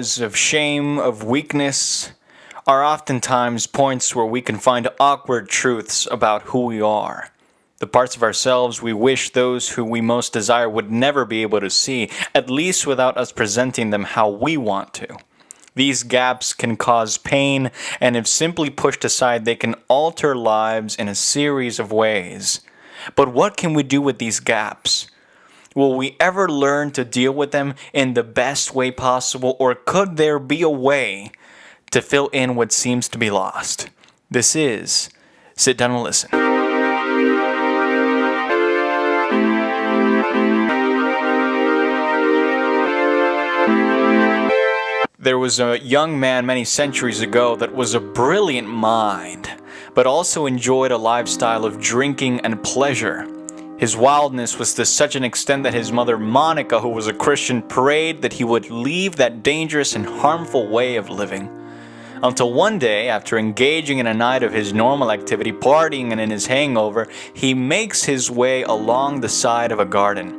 areas of shame, of weakness, are oftentimes points where we can find awkward truths about who we are. The parts of ourselves we wish those who we most desire would never be able to see, at least without us presenting them how we want to. These gaps can cause pain, and if simply pushed aside, they can alter lives in a series of ways. But what can we do with these gaps? Will we ever learn to deal with them in the best way possible, or could there be a way to fill in what seems to be lost? This is Sit Down and Listen. There was a young man many centuries ago that was a brilliant mind, but also enjoyed a lifestyle of drinking and pleasure. His wildness was to such an extent that his mother Monica, who was a Christian, prayed that he would leave that dangerous and harmful way of living. Until one day, after engaging in a night of his normal activity, partying and in his hangover, he makes his way along the side of a garden.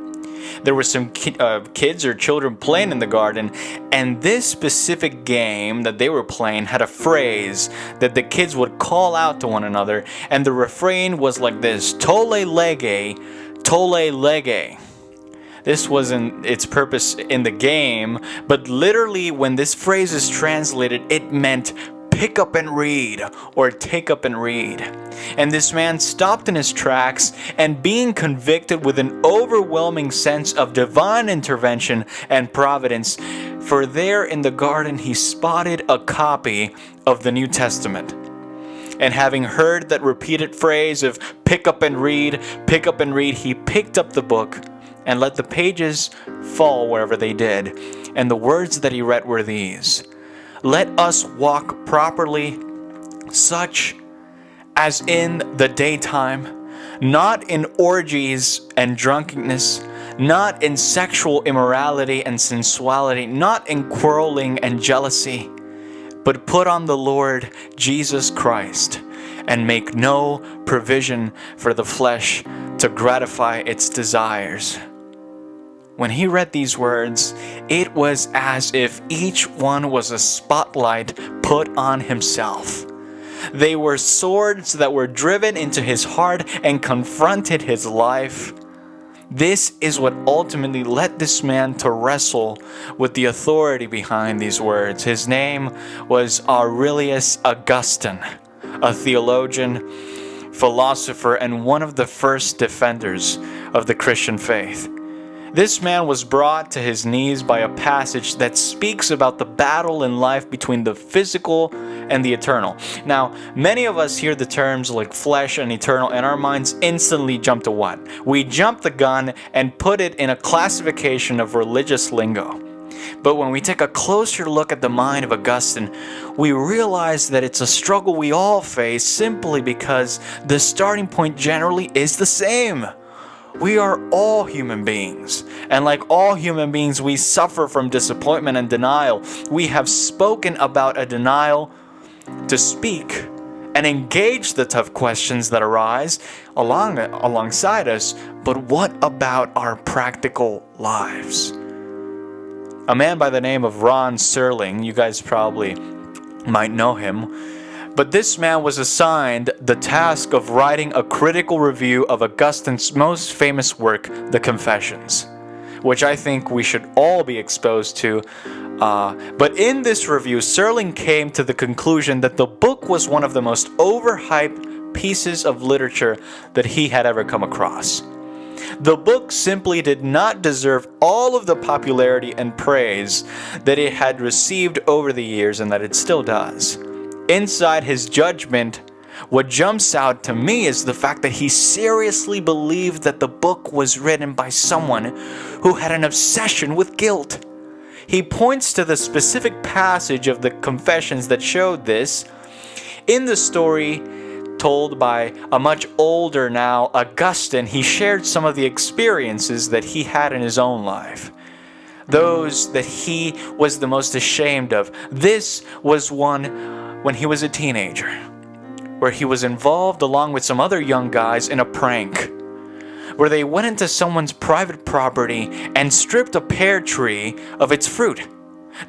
There were some kids or children playing in the garden, and this specific game that they were playing had a phrase that the kids would call out to one another, and the refrain was like this: "Tole lege, tole lege." This wasn't its purpose in the game, but literally when this phrase is translated, it meant pick up and read, or take up and read. And this man stopped in his tracks, and being convicted with an overwhelming sense of divine intervention and providence, for there in the garden he spotted a copy of the New Testament. And having heard that repeated phrase of pick up and read, he picked up the book and let the pages fall wherever they did. And the words that he read were these: "Let us walk properly, such as in the daytime, not in orgies and drunkenness, not in sexual immorality and sensuality, not in quarreling and jealousy, but put on the Lord Jesus Christ, and make no provision for the flesh to gratify its desires." When he read these words, it was as if each one was a spotlight put on himself. They were swords that were driven into his heart and confronted his life. This is what ultimately led this man to wrestle with the authority behind these words. His name was Aurelius Augustine, a theologian, philosopher, and one of the first defenders of the Christian faith. This man was brought to his knees by a passage that speaks about the battle in life between the physical and the eternal. Now, many of us hear the terms like flesh and eternal, and our minds instantly jump to what? We jump the gun and put it in a classification of religious lingo. But when we take a closer look at the mind of Augustine, we realize that it's a struggle we all face simply because the starting point generally is the same. We are all human beings, and like all human beings, we suffer from disappointment and denial. We have spoken about a denial to speak and engage the tough questions that arise alongside us, but what about our practical lives? A man by the name of Ron Serling, you guys probably might know him, but this man was assigned the task of writing a critical review of Augustine's most famous work, The Confessions, which I think we should all be exposed to. But in this review, Serling came to the conclusion that the book was one of the most overhyped pieces of literature that he had ever come across. The book simply did not deserve all of the popularity and praise that it had received over the years, and that it still does. Inside his judgment, what jumps out to me is the fact that he seriously believed that the book was written by someone who had an obsession with guilt. He points to the specific passage of the Confessions that showed this. In the story told by a much older now Augustine, he shared some of the experiences that he had in his own life, those that he was the most ashamed of. This was one when he was a teenager, where he was involved along with some other young guys in a prank, where they went into someone's private property and stripped a pear tree of its fruit.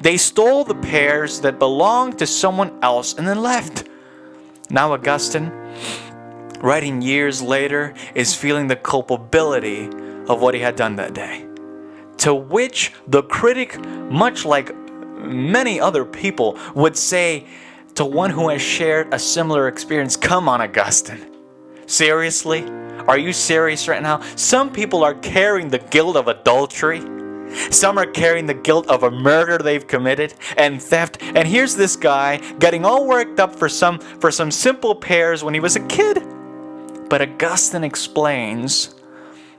They stole the pears that belonged to someone else and then left. Now Augustine, writing years later, is feeling the culpability of what he had done that day. To which the critic, much like many other people, would say to one who has shared a similar experience, "Come on, Augustine. Seriously? Are you serious right now? Some people are carrying the guilt of adultery. Some are carrying the guilt of a murder they've committed and theft. And here's this guy getting all worked up for some simple pears when he was a kid." But Augustine explains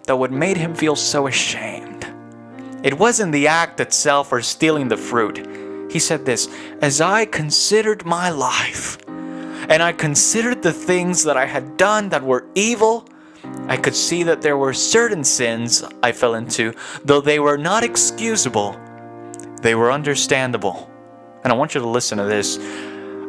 that what made him feel so ashamed, it wasn't the act itself or stealing the fruit. He said this, "As I considered my life, and I considered the things that I had done that were evil, I could see that there were certain sins I fell into, though they were not excusable, they were understandable." And I want you to listen to this.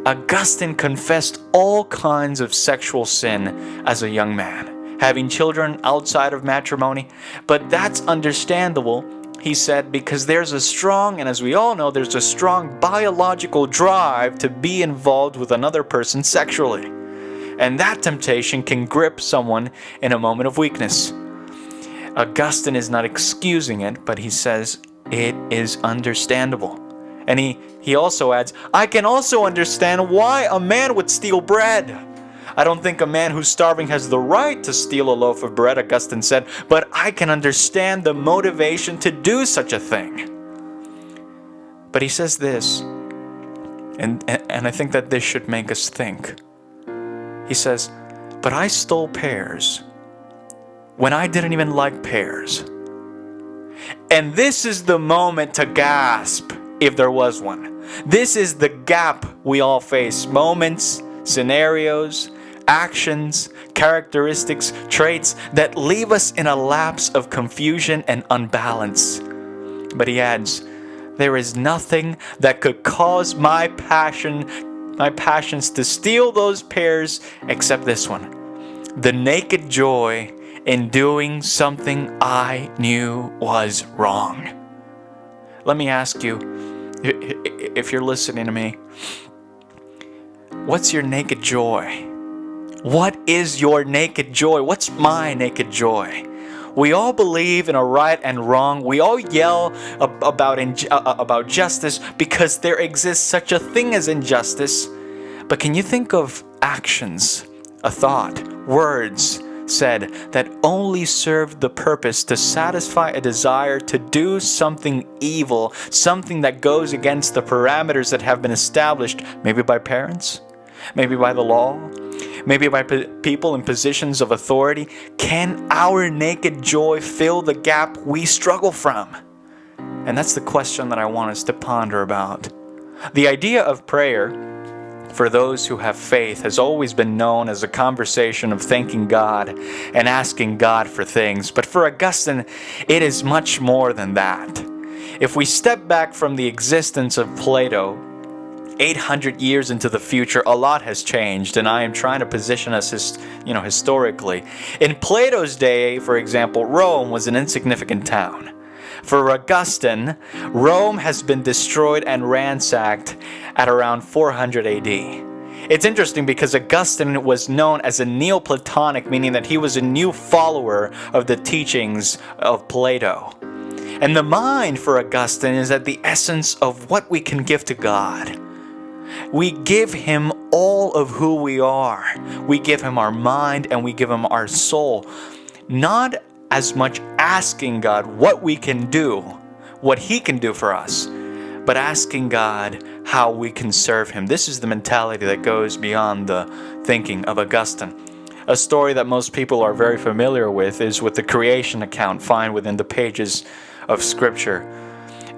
Augustine confessed all kinds of sexual sin as a young man, having children outside of matrimony. But that's understandable, he said, because there's a strong, and as we all know, there's a strong biological drive to be involved with another person sexually. And that temptation can grip someone in a moment of weakness. Augustine is not excusing it, but he says it is understandable. And he also adds, "I can also understand why a man would steal bread. I don't think a man who's starving has the right to steal a loaf of bread," Augustine said, "but I can understand the motivation to do such a thing." But he says this, and I think that this should make us think. He says, "But I stole pears when I didn't even like pears." And this is the moment to gasp, if there was one. This is the gap we all face. Moments, scenarios, actions, characteristics, traits that leave us in a lapse of confusion and unbalance. But he adds, "There is nothing that could cause my passions to steal those pears except this one. The naked joy in doing something I knew was wrong." Let me ask you, if you're listening to me, what's your naked joy? What is your naked joy? What's my naked joy? We all believe in a right and wrong. We all yell about justice because there exists such a thing as injustice. But can you think of actions, a thought, words said that only served the purpose to satisfy a desire to do something evil, something that goes against the parameters that have been established, maybe by parents, maybe by the law, maybe by people in positions of authority? Can our naked joy fill the gap we struggle from? And that's the question that I want us to ponder about. The idea of prayer, for those who have faith, has always been known as a conversation of thanking God and asking God for things. But for Augustine, it is much more than that. If we step back from the existence of Plato, 800 years into the future, a lot has changed, and I am trying to position us historically. In Plato's day, for example, Rome was an insignificant town. For Augustine, Rome has been destroyed and ransacked at around 400 AD. It's interesting because Augustine was known as a Neoplatonic, meaning that he was a new follower of the teachings of Plato. And the mind for Augustine is at the essence of what we can give to God. We give Him all of who we are. We give Him our mind and we give Him our soul. Not as much asking God what we can do, what He can do for us, but asking God how we can serve Him. This is the mentality that goes beyond the thinking of Augustine. A story that most people are very familiar with is with the creation account found within the pages of Scripture.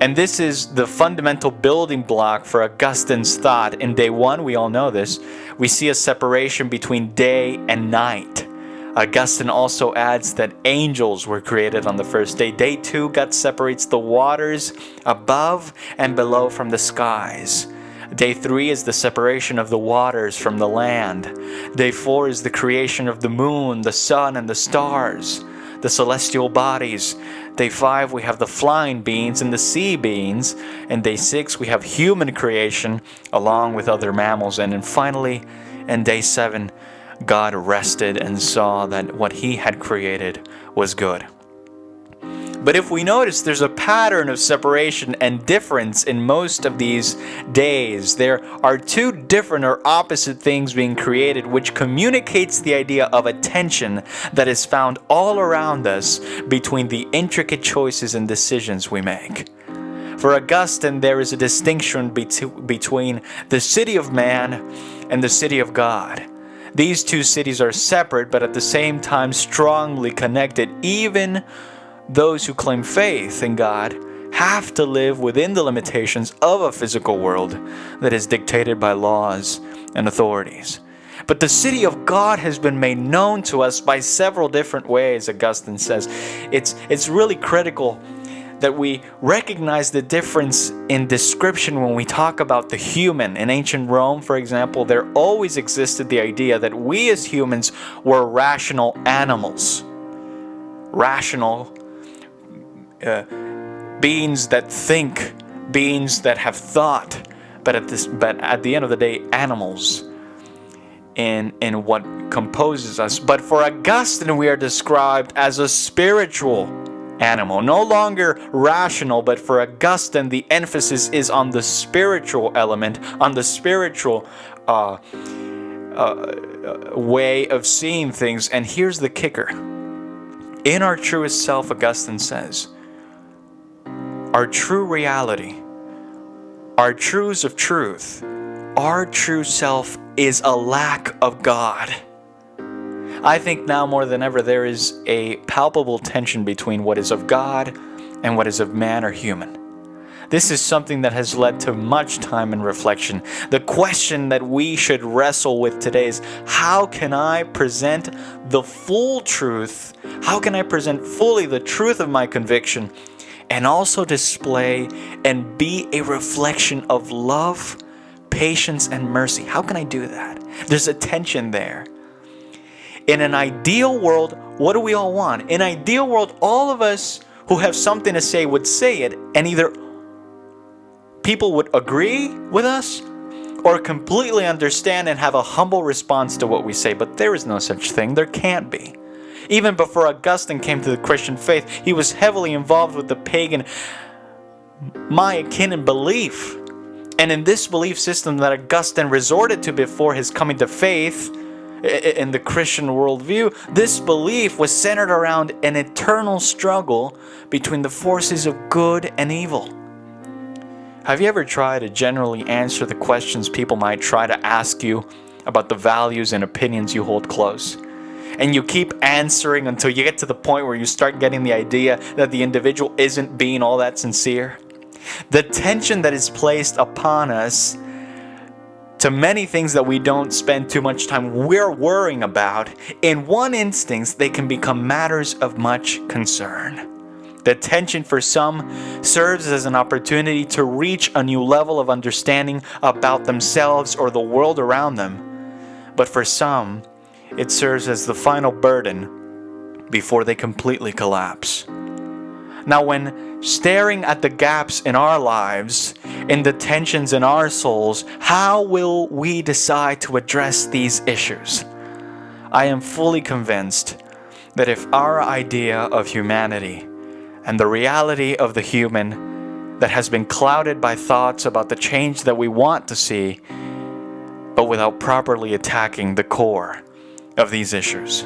And this is the fundamental building block for Augustine's thought. In day one, we all know this, we see a separation between day and night. Augustine also adds that angels were created on the first day. Day two, God separates the waters above and below from the skies. Day 3 is the separation of the waters from the land. Day 4 is the creation of the moon, the sun, and the stars. the celestial bodies. Day 5, we have the flying beings and the sea beings. And day 6, we have human creation along with other mammals. And then finally, in day 7, God rested and saw that what he had created was good. But if we notice, there's a pattern of separation and difference in most of these days. There are two different or opposite things being created, which communicates the idea of a tension that is found all around us between the intricate choices and decisions we make. For Augustine, there is a distinction between the city of man and the city of God. These two cities are separate, but at the same time strongly connected. Even those who claim faith in God have to live within the limitations of a physical world that is dictated by laws and authorities. But the city of God has been made known to us by several different ways, Augustine says. It's really critical that we recognize the difference in description when we talk about the human. In ancient Rome, for example, there always existed the idea that we as humans were rational animals. Rational beings that think, beings that have thought, but at the end of the day, animals in what composes us. But for Augustine, we are described as a spiritual animal, no longer rational, but for Augustine, the emphasis is on the spiritual element, on the spiritual way of seeing things. And here's the kicker. In our truest self, Augustine says, our true reality, our truths of truth, our true self is a lack of God. I think now more than ever there is a palpable tension between what is of God and what is of man or human. This is something that has led to much time and reflection. The question that we should wrestle with today is, how can I present the full truth? How can I present fully the truth of my conviction and also display and be a reflection of love, patience, and mercy? How can I do that? There's a tension there. In an ideal world, what do we all want? In an ideal world, all of us who have something to say would say it, and either people would agree with us or completely understand and have a humble response to what we say. But there is no such thing. There can't be. Even before Augustine came to the Christian faith, he was heavily involved with the pagan Mayakin belief. And in this belief system that Augustine resorted to before his coming to faith, in the Christian worldview, this belief was centered around an eternal struggle between the forces of good and evil. Have you ever tried to generally answer the questions people might try to ask you about the values and opinions you hold close? And you keep answering until you get to the point where you start getting the idea that the individual isn't being all that sincere? The tension that is placed upon us to many things that we don't spend too much time we're worrying about, in one instance, they can become matters of much concern. The tension for some serves as an opportunity to reach a new level of understanding about themselves or the world around them. But for some, it serves as the final burden before they completely collapse. Now, when staring at the gaps in our lives, in the tensions in our souls, how will we decide to address these issues? I am fully convinced that if our idea of humanity and the reality of the human that has been clouded by thoughts about the change that we want to see, but without properly attacking the core of these issues,